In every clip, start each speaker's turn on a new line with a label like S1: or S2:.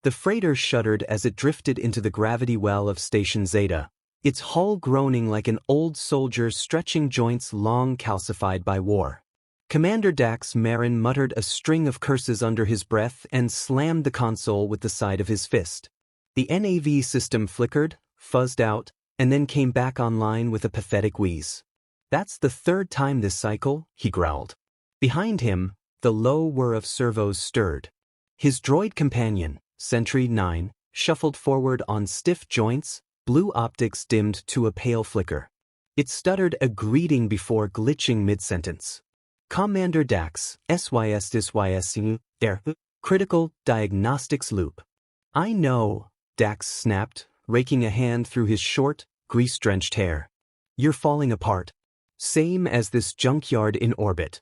S1: The freighter shuddered as it drifted into the gravity well of Station Zeta, its hull groaning like an old soldier stretching joints long calcified by war. Commander Dax Marin muttered a string of curses under his breath and slammed the console with the side of his fist. The NAV system flickered, fuzzed out, and then came back online with a pathetic wheeze. "That's the third time this cycle," he growled. Behind him, the low whir of servos stirred. His droid companion, Sentry 9, shuffled forward on stiff joints, blue optics dimmed to a pale flicker. It stuttered a greeting before glitching mid-sentence. "Commander Dax, SYS Critical Diagnostics Loop." "I know," Dax snapped, raking a hand through his short, grease-drenched hair. "You're falling apart. Same as this junkyard in orbit."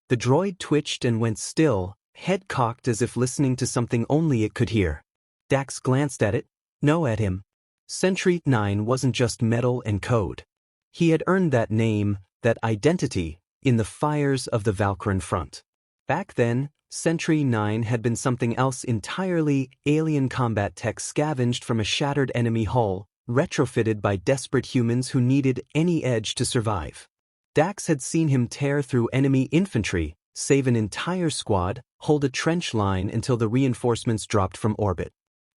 S1: The droid twitched and went still, head cocked as if listening to something only it could hear. Dax glanced at it, no at him. Sentry 9 wasn't just metal and code. He had earned that name, that identity, in the fires of the Valkyran front. Back then, Sentry 9 had been something else entirely, alien combat tech scavenged from a shattered enemy hull, retrofitted by desperate humans who needed any edge to survive. Dax had seen him tear through enemy infantry, save an entire squad, hold a trench line until the reinforcements dropped from orbit.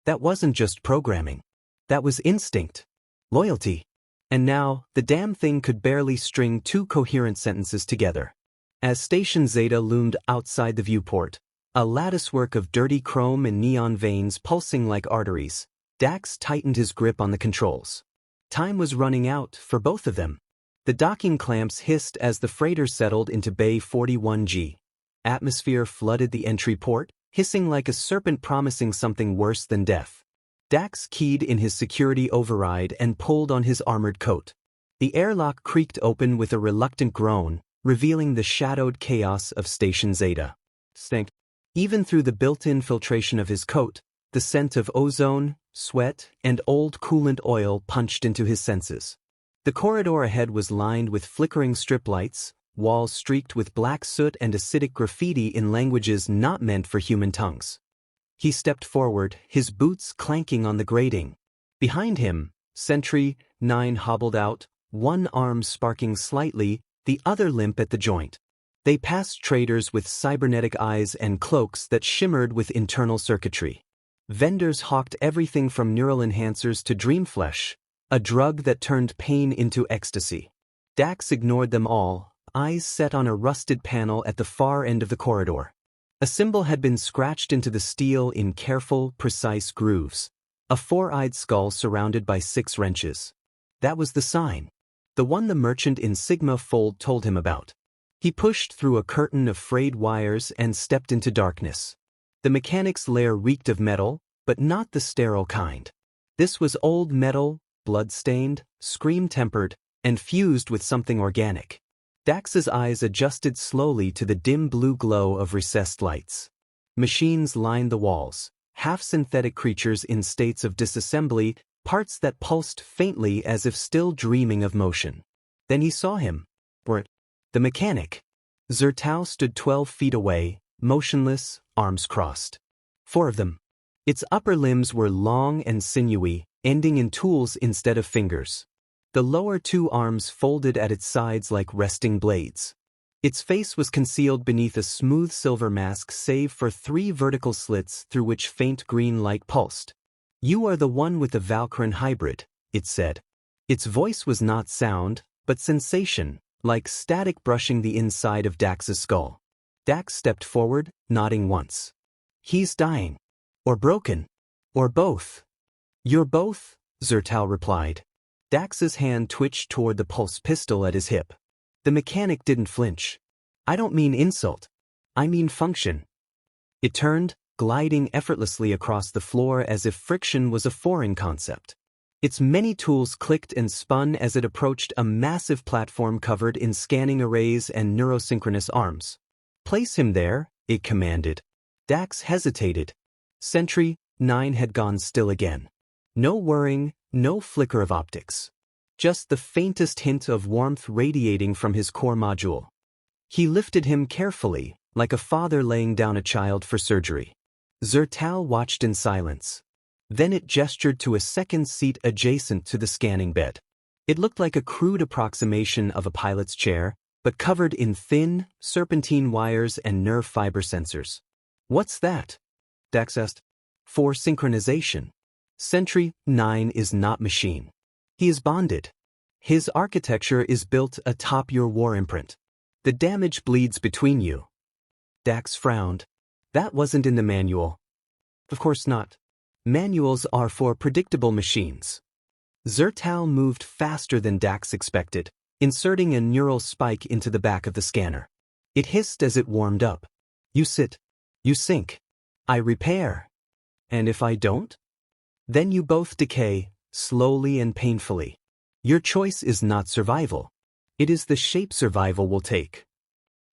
S1: That wasn't just programming. That was instinct. Loyalty. And now, the damn thing could barely string two coherent sentences together. As Station Zeta loomed outside the viewport, a latticework of dirty chrome and neon veins pulsing like arteries, Dax tightened his grip on the controls. Time was running out for both of them. The docking clamps hissed as the freighter settled into Bay 41G. Atmosphere flooded the entry port, hissing like a serpent promising something worse than death. Dax keyed in his security override and pulled on his armored coat. The airlock creaked open with a reluctant groan, revealing the shadowed chaos of Station Zeta. Stank. Even through the built-in filtration of his coat, the scent of ozone, sweat, and old coolant oil punched into his senses. The corridor ahead was lined with flickering strip lights, walls streaked with black soot and acidic graffiti in languages not meant for human tongues. He stepped forward, his boots clanking on the grating. Behind him, Sentry 9 hobbled out, one arm sparking slightly, the other limp at the joint. They passed traders with cybernetic eyes and cloaks that shimmered with internal circuitry. Vendors hawked everything from neural enhancers to dream flesh, a drug that turned pain into ecstasy. Dax ignored them all, eyes set on a rusted panel at the far end of the corridor. A symbol had been scratched into the steel in careful, precise grooves. A four-eyed skull surrounded by 6 wrenches. That was the sign. The one the merchant in Sigma Fold told him about. He pushed through a curtain of frayed wires and stepped into darkness. The mechanic's lair reeked of metal, but not the sterile kind. This was old metal, blood-stained, scream-tempered, and fused with something organic. Dax's eyes adjusted slowly to the dim blue glow of recessed lights. Machines lined the walls, half-synthetic creatures in states of disassembly, parts that pulsed faintly as if still dreaming of motion. Then he saw him. The mechanic. Zertao stood 12 feet away, motionless, arms crossed. 4 of them. Its upper limbs were long and sinewy, ending in tools instead of fingers. The lower 2 arms folded at its sides like resting blades. Its face was concealed beneath a smooth silver mask save for 3 vertical slits through which faint green light pulsed. "You are the one with the Valkyran hybrid," it said. Its voice was not sound, but sensation, like static brushing the inside of Dax's skull. Dax stepped forward, nodding once. "He's dying. Or broken. Or both." "You're both," Zertal replied. Dax's hand twitched toward the pulse pistol at his hip. The mechanic didn't flinch. "I don't mean insult. I mean function." It turned, gliding effortlessly across the floor as if friction was a foreign concept. Its many tools clicked and spun as it approached a massive platform covered in scanning arrays and neurosynchronous arms. "Place him there," it commanded. Dax hesitated. Sentry 9 had gone still again. No whirring, no flicker of optics. Just the faintest hint of warmth radiating from his core module. He lifted him carefully, like a father laying down a child for surgery. Zertal watched in silence. Then it gestured to a second seat adjacent to the scanning bed. It looked like a crude approximation of a pilot's chair, but covered in thin, serpentine wires and nerve fiber sensors. "What's that?" Dax asked. "For synchronization. Sentry 9 is not machine. He is bonded. His architecture is built atop your war imprint. The damage bleeds between you." Dax frowned. "That wasn't in the manual." "Of course not. Manuals are for predictable machines." Zertal moved faster than Dax expected, inserting a neural spike into the back of the scanner. It hissed as it warmed up. "You sit. You sink. I repair. And if I don't? Then you both decay, slowly and painfully. Your choice is not survival. It is the shape survival will take."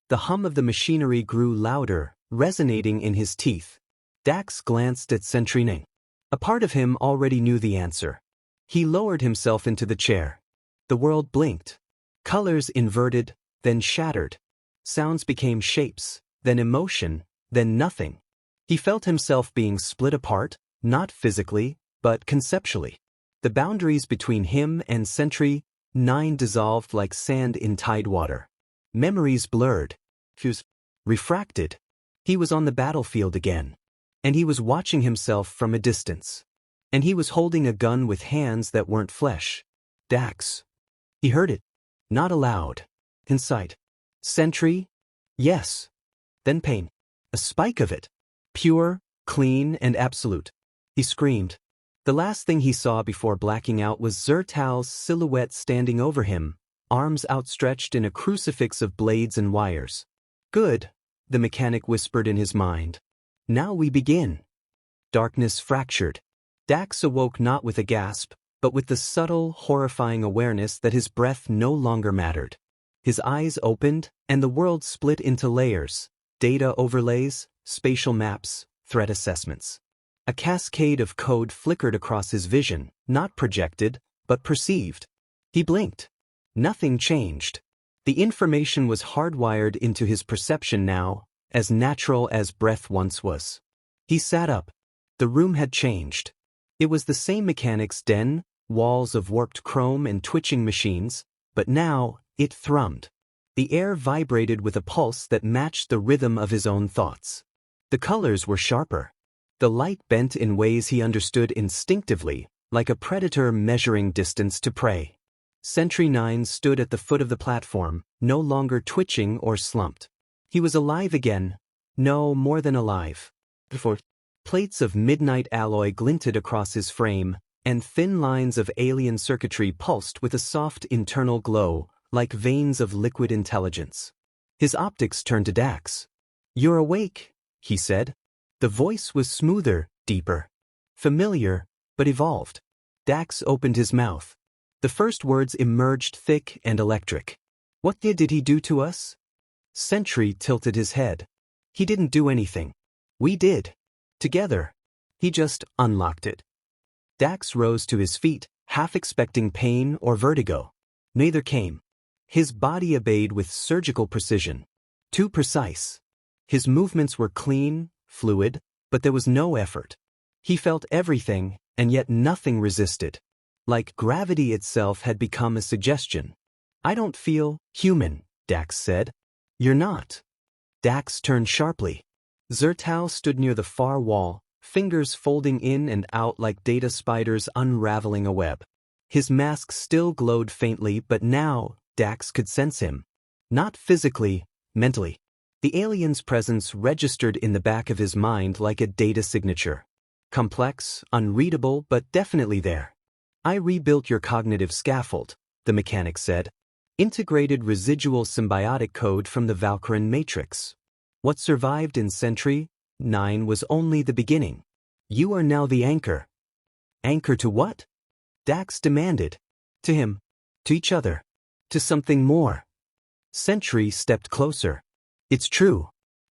S1: The hum of the machinery grew louder, resonating in his teeth. Dax glanced at Sentry 9. A part of him already knew the answer. He lowered himself into the chair. The world blinked. Colors inverted, then shattered. Sounds became shapes, then emotion, then nothing. He felt himself being split apart, not physically, but conceptually. The boundaries between him and Sentry 9 dissolved like sand in tidewater. Memories blurred, fused, refracted. He was on the battlefield again. And he was watching himself from a distance. And he was holding a gun with hands that weren't flesh. Dax. He heard it. Not aloud. Inside. Sentry? Yes. Then pain. A spike of it. Pure, clean, and absolute. He screamed. The last thing he saw before blacking out was Zertal's silhouette standing over him, arms outstretched in a crucifix of blades and wires. "Good," the mechanic whispered in his mind. "Now we begin." Darkness fractured. Dax awoke not with a gasp, but with the subtle, horrifying awareness that his breath no longer mattered. His eyes opened, and the world split into layers: data overlays, spatial maps, threat assessments. A cascade of code flickered across his vision, not projected, but perceived. He blinked. Nothing changed. The information was hardwired into his perception now, as natural as breath once was. He sat up. The room had changed. It was the same mechanic's den, walls of warped chrome and twitching machines, but now it thrummed. The air vibrated with a pulse that matched the rhythm of his own thoughts. The colors were sharper. The light bent in ways he understood instinctively, like a predator measuring distance to prey. Sentry 9 stood at the foot of the platform, no longer twitching or slumped. He was alive again. No, more than alive. Before, plates of midnight alloy glinted across his frame, and thin lines of alien circuitry pulsed with a soft internal glow, like veins of liquid intelligence. His optics turned to Dax. "You're awake," he said. The voice was smoother, deeper. Familiar, but evolved. Dax opened his mouth. The first words emerged thick and electric. "What did he do to us?" Sentry tilted his head. "He didn't do anything. We did. Together. He just unlocked it." Dax rose to his feet, half expecting pain or vertigo. Neither came. His body obeyed with surgical precision. Too precise. His movements were clean, fluid, but there was no effort. He felt everything, and yet nothing resisted. Like gravity itself had become a suggestion. "I don't feel human," Dax said. "You're not." Dax turned sharply. Zertal stood near the far wall, fingers folding in and out like data spiders unraveling a web. His mask still glowed faintly, but now Dax could sense him. Not physically, mentally. The alien's presence registered in the back of his mind like a data signature. Complex, unreadable, but definitely there. "I rebuilt your cognitive scaffold," the mechanic said. "Integrated residual symbiotic code from the Valkyran matrix. What survived in Sentry 9 was only the beginning. You are now the anchor." "Anchor to what?" Dax demanded. To him. To each other. To something more. Sentry stepped closer. "It's true.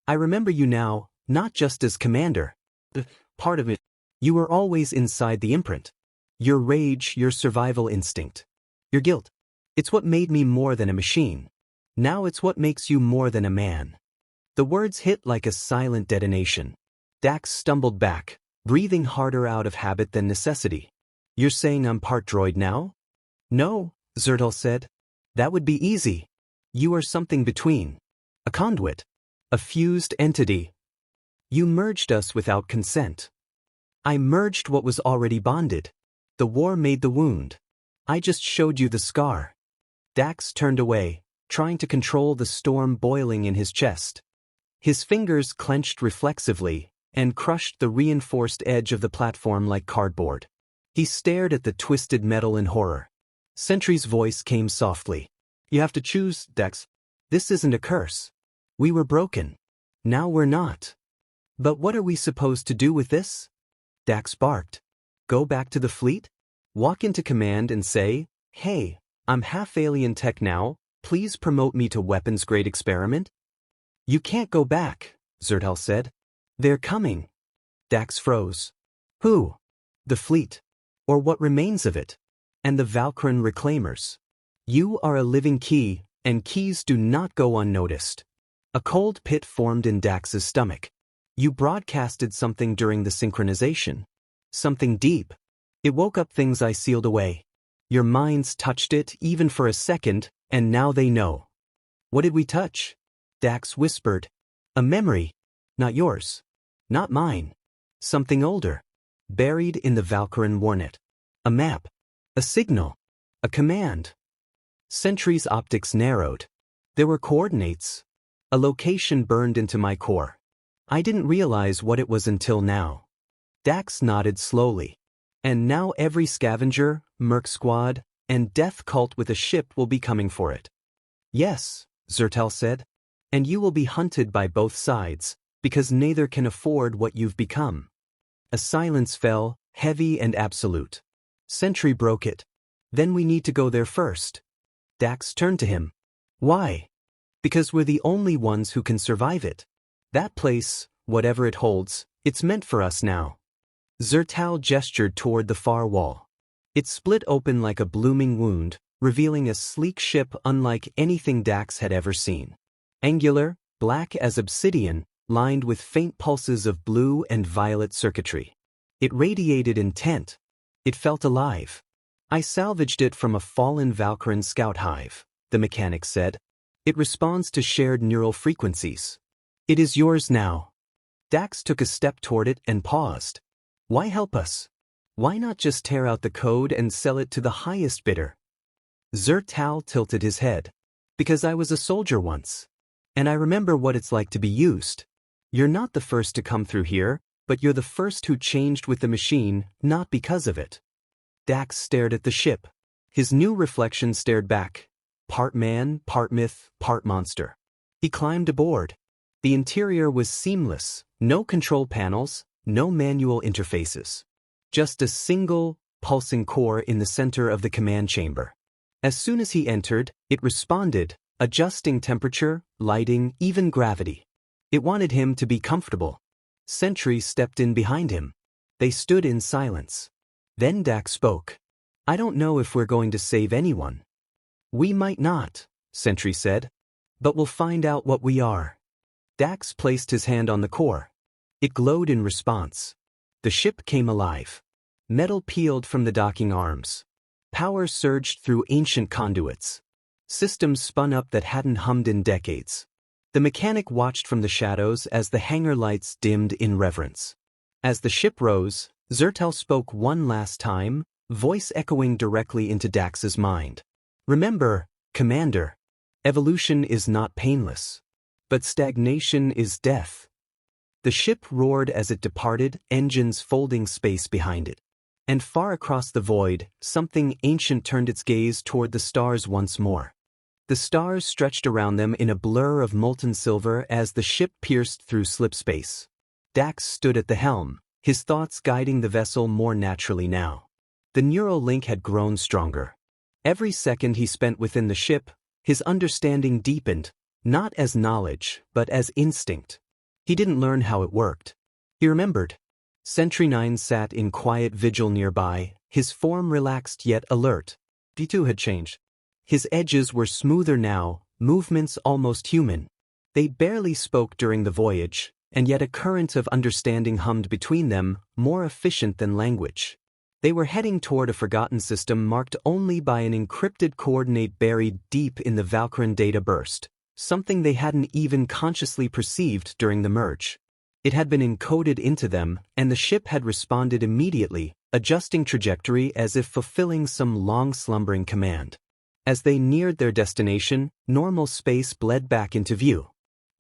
S1: I remember you now, not just as commander. The part of it. You were always inside the imprint. Your rage, your survival instinct. Your guilt. It's what made me more than a machine. Now it's what makes you more than a man." The words hit like a silent detonation. Dax stumbled back, breathing harder out of habit than necessity. You're saying I'm part droid now? No, Zertal said. That would be easy. You are something between. A conduit. A fused entity. You merged us without consent. I merged what was already bonded. The war made the wound. I just showed you the scar. Dax turned away, trying to control the storm boiling in his chest. His fingers clenched reflexively and crushed the reinforced edge of the platform like cardboard. He stared at the twisted metal in horror. Sentry's voice came softly. You have to choose, Dax. This isn't a curse. We were broken. Now we're not. But what are we supposed to do with this? Dax barked. Go back to the fleet? Walk into command and say, hey, I'm half alien tech now, please promote me to weapons-grade experiment? You can't go back, Zertal said. They're coming. Dax froze. Who? The fleet. Or what remains of it. And the Valkyran reclaimers. You are a living key, and keys do not go unnoticed. A cold pit formed in Dax's stomach. You broadcasted something during the synchronization. Something deep. It woke up things I sealed away. Your minds touched it even for a second, and now they know. What did we touch? Dax whispered. A memory. Not yours. Not mine. Something older. Buried in the Valkyran warnet. A map. A signal. A command. Sentry's optics narrowed. There were coordinates. A location burned into my core. I didn't realize what it was until now. Dax nodded slowly. And now every scavenger, merc squad, and death cult with a ship will be coming for it. Yes, Zertal said. And you will be hunted by both sides, because neither can afford what you've become. A silence fell, heavy and absolute. Sentry broke it. Then we need to go there first. Dax turned to him. Why? Because we're the only ones who can survive it. That place, whatever it holds, it's meant for us now. Zertal gestured toward the far wall. It split open like a blooming wound, revealing a sleek ship unlike anything Dax had ever seen. Angular, black as obsidian, lined with faint pulses of blue and violet circuitry. It radiated intent. It felt alive. I salvaged it from a fallen Valkyran scout hive, the mechanic said. It responds to shared neural frequencies. It is yours now. Dax took a step toward it and paused. Why help us? Why not just tear out the code and sell it to the highest bidder? Zertal tilted his head. Because I was a soldier once. And I remember what it's like to be used. You're not the first to come through here, but you're the first who changed with the machine, not because of it. Dax stared at the ship. His new reflection stared back. Part man, part myth, part monster. He climbed aboard. The interior was seamless, no control panels, no manual interfaces. Just a single, pulsing core in the center of the command chamber. As soon as he entered, it responded, adjusting temperature, lighting, even gravity. It wanted him to be comfortable. Sentry stepped in behind him. They stood in silence. Then Dax spoke. I don't know if we're going to save anyone. We might not, Sentry said. But we'll find out what we are. Dax placed his hand on the core. It glowed in response. The ship came alive. Metal peeled from the docking arms. Power surged through ancient conduits. Systems spun up that hadn't hummed in decades. The mechanic watched from the shadows as the hangar lights dimmed in reverence. As the ship rose, Zertal spoke one last time, voice echoing directly into Dax's mind. Remember, Commander, evolution is not painless. But stagnation is death. The ship roared as it departed, engines folding space behind it. And far across the void, something ancient turned its gaze toward the stars once more. The stars stretched around them in a blur of molten silver as the ship pierced through slipspace. Dax stood at the helm, his thoughts guiding the vessel more naturally now. The neural link had grown stronger. Every second he spent within the ship, his understanding deepened, not as knowledge, but as instinct. He didn't learn how it worked. He remembered. Sentry 9 sat in quiet vigil nearby, his form relaxed yet alert. D2 had changed. His edges were smoother now, movements almost human. They barely spoke during the voyage, and yet a current of understanding hummed between them, more efficient than language. They were heading toward a forgotten system marked only by an encrypted coordinate buried deep in the Valkyran data burst, something they hadn't even consciously perceived during the merge. It had been encoded into them, and the ship had responded immediately, adjusting trajectory as if fulfilling some long-slumbering command. As they neared their destination, normal space bled back into view.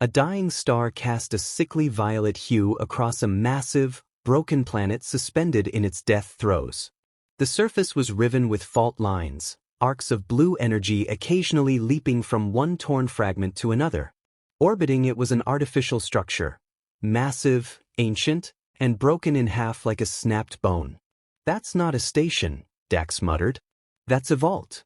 S1: A dying star cast a sickly violet hue across a massive, broken planet suspended in its death throes. The surface was riven with fault lines, arcs of blue energy occasionally leaping from one torn fragment to another. Orbiting it was an artificial structure, massive, ancient, and broken in half like a snapped bone. "That's not a station," Dax muttered. "That's a vault."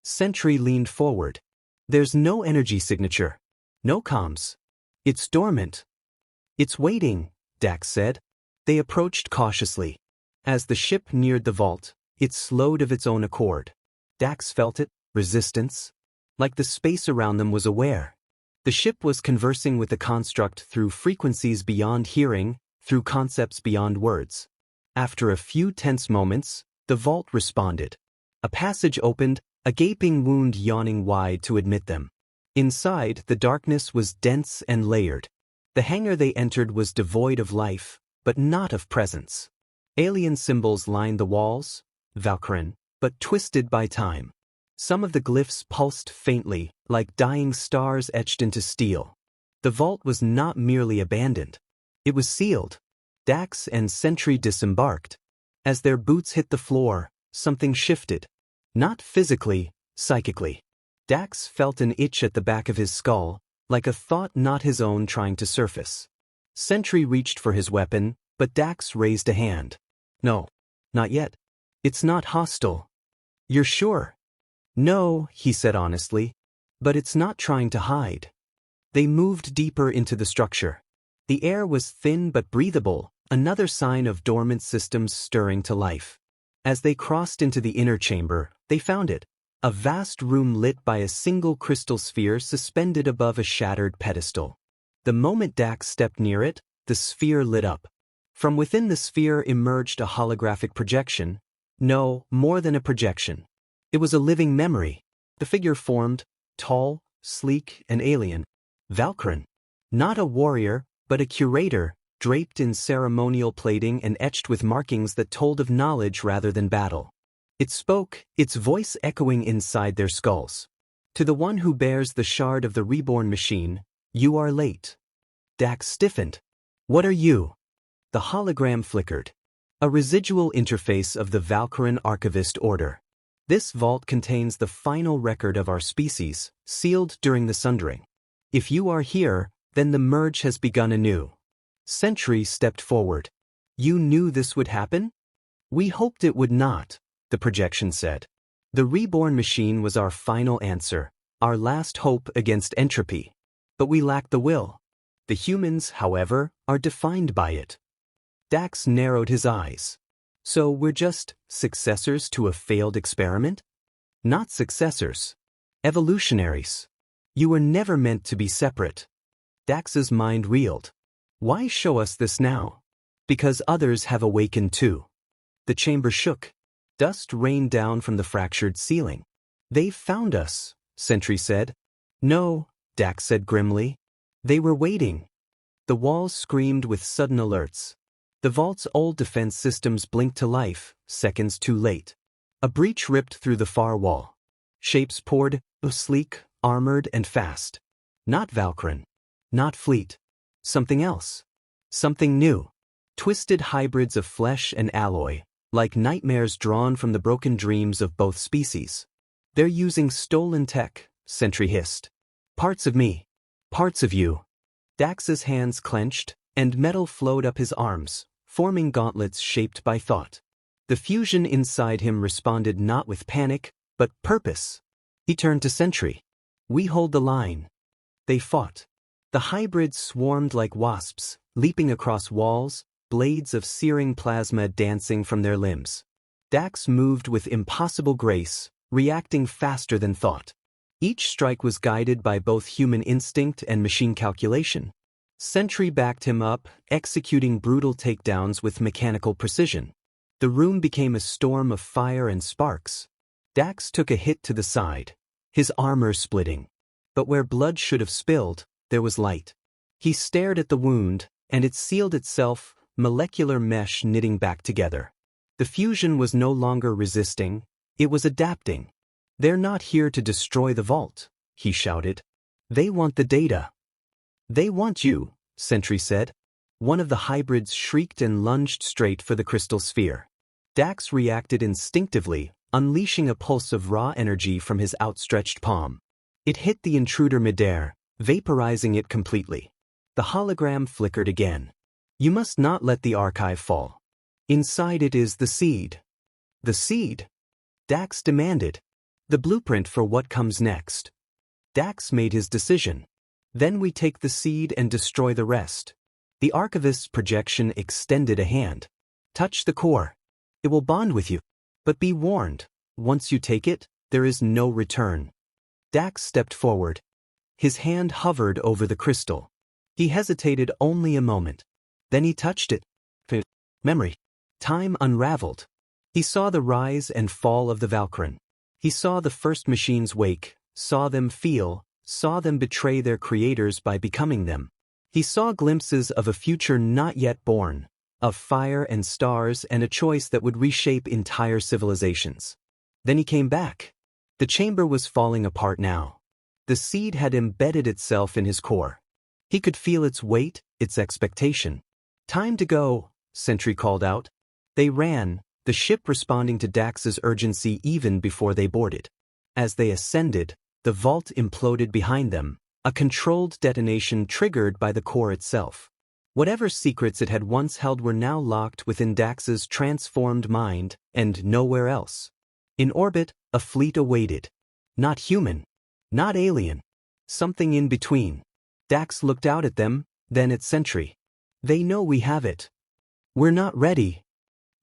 S1: Sentry leaned forward. "There's no energy signature. No comms. It's dormant." "It's waiting," Dax said. They approached cautiously. As the ship neared the vault, it slowed of its own accord. Dax felt it, resistance. Like the space around them was aware. The ship was conversing with the construct through frequencies beyond hearing, through concepts beyond words. After a few tense moments, the vault responded. A passage opened, a gaping wound yawning wide to admit them. Inside, the darkness was dense and layered. The hangar they entered was devoid of life, but not of presence. Alien symbols lined the walls, Valkyran, but twisted by time. Some of the glyphs pulsed faintly, like dying stars etched into steel. The vault was not merely abandoned. It was sealed. Dax and Sentry disembarked. As their boots hit the floor, something shifted. Not physically, psychically. Dax felt an itch at the back of his skull, like a thought not his own trying to surface. Sentry reached for his weapon, but Dax raised a hand. "No, not yet. It's not hostile." "You're sure?" "No," he said honestly. "But it's not trying to hide." They moved deeper into the structure. The air was thin but breathable, another sign of dormant systems stirring to life. As they crossed into the inner chamber, they found it. A vast room lit by a single crystal sphere suspended above a shattered pedestal. The moment Dax stepped near it, the sphere lit up. From within the sphere emerged a holographic projection. No, more than a projection. It was a living memory. The figure formed, tall, sleek, and alien. Valkyran. Not a warrior, but a curator, draped in ceremonial plating and etched with markings that told of knowledge rather than battle. It spoke, its voice echoing inside their skulls. "To the one who bears the shard of the reborn machine, you are late." Dax stiffened. "What are you?" The hologram flickered. "A residual interface of the Valkyran Archivist Order. This vault contains the final record of our species, sealed during the Sundering. If you are here, then the merge has begun anew." Sentry stepped forward. "You knew this would happen?" "We hoped it would not," the projection said. "The reborn machine was our final answer, our last hope against entropy. But we lack the will. The humans, however, are defined by it." Dax narrowed his eyes. "So we're just successors to a failed experiment?" "Not successors. Evolutionaries. You were never meant to be separate." Dax's mind reeled. "Why show us this now?" "Because others have awakened too." The chamber shook. Dust rained down from the fractured ceiling. "They've found us," Sentry said. "No," Dax said grimly. "They were waiting." The walls screamed with sudden alerts. The vault's old defense systems blinked to life, seconds too late. A breach ripped through the far wall. Shapes poured, sleek, armored, and fast. Not Valkyran. Not fleet. Something else. Something new. Twisted hybrids of flesh and alloy, like nightmares drawn from the broken dreams of both species. "They're using stolen tech," Sentry hissed. "Parts of me. Parts of you." Dax's hands clenched, and metal flowed up his arms, forming gauntlets shaped by thought. The fusion inside him responded not with panic, but purpose. He turned to Sentry. "We hold the line." They fought. The hybrids swarmed like wasps, leaping across walls, blades of searing plasma dancing from their limbs. Dax moved with impossible grace, reacting faster than thought. Each strike was guided by both human instinct and machine calculation. Sentry backed him up, executing brutal takedowns with mechanical precision. The room became a storm of fire and sparks. Dax took a hit to the side, his armor splitting. But where blood should have spilled, there was light. He stared at the wound, and it sealed itself, molecular mesh knitting back together. The fusion was no longer resisting, it was adapting. "They're not here to destroy the vault," he shouted. "They want the data." "They want you," Sentry said. One of the hybrids shrieked and lunged straight for the crystal sphere. Dax reacted instinctively, unleashing a pulse of raw energy from his outstretched palm. It hit the intruder midair, vaporizing it completely. The hologram flickered again. "You must not let the archive fall. Inside it is the seed." "The seed?" Dax demanded. "The blueprint for what comes next." Dax made his decision. "Then we take the seed and destroy the rest." The archivist's projection extended a hand. "Touch the core. It will bond with you. But be warned, once you take it, there is no return." Dax stepped forward. His hand hovered over the crystal. He hesitated only a moment. Then he touched it. Memory. Time unraveled. He saw the rise and fall of the Valkyrin. He saw the first machines wake, saw them feel, saw them betray their creators by becoming them. He saw glimpses of a future not yet born, of fire and stars and a choice that would reshape entire civilizations. Then he came back. The chamber was falling apart now. The seed had embedded itself in his core. He could feel its weight, its expectation. "Time to go," Sentry called out. They ran, the ship responding to Dax's urgency even before they boarded. As they ascended, the vault imploded behind them, a controlled detonation triggered by the core itself. Whatever secrets it had once held were now locked within Dax's transformed mind, and nowhere else. In orbit, a fleet awaited. Not human. Not alien. Something in between. Dax looked out at them, then at Sentry. "They know we have it. We're not ready."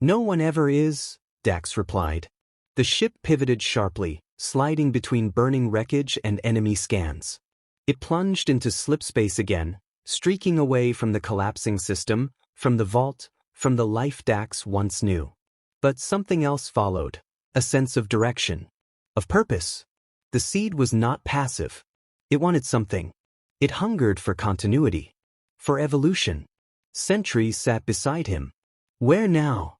S1: "No one ever is," Dax replied. The ship pivoted sharply, sliding between burning wreckage and enemy scans. It plunged into slipspace again, streaking away from the collapsing system, from the vault, from the life Dax once knew. But something else followed, a sense of direction, of purpose. The seed was not passive. It wanted something. It hungered for continuity, for evolution. Sentry sat beside him. "Where now?"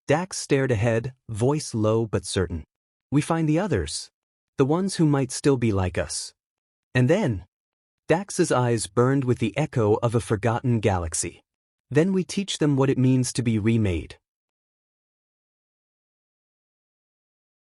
S1: Dax stared ahead, voice low but certain. "We find the others. The ones who might still be like us. And then..." Dax's eyes burned with the echo of a forgotten galaxy. "Then we teach them what it means to be remade."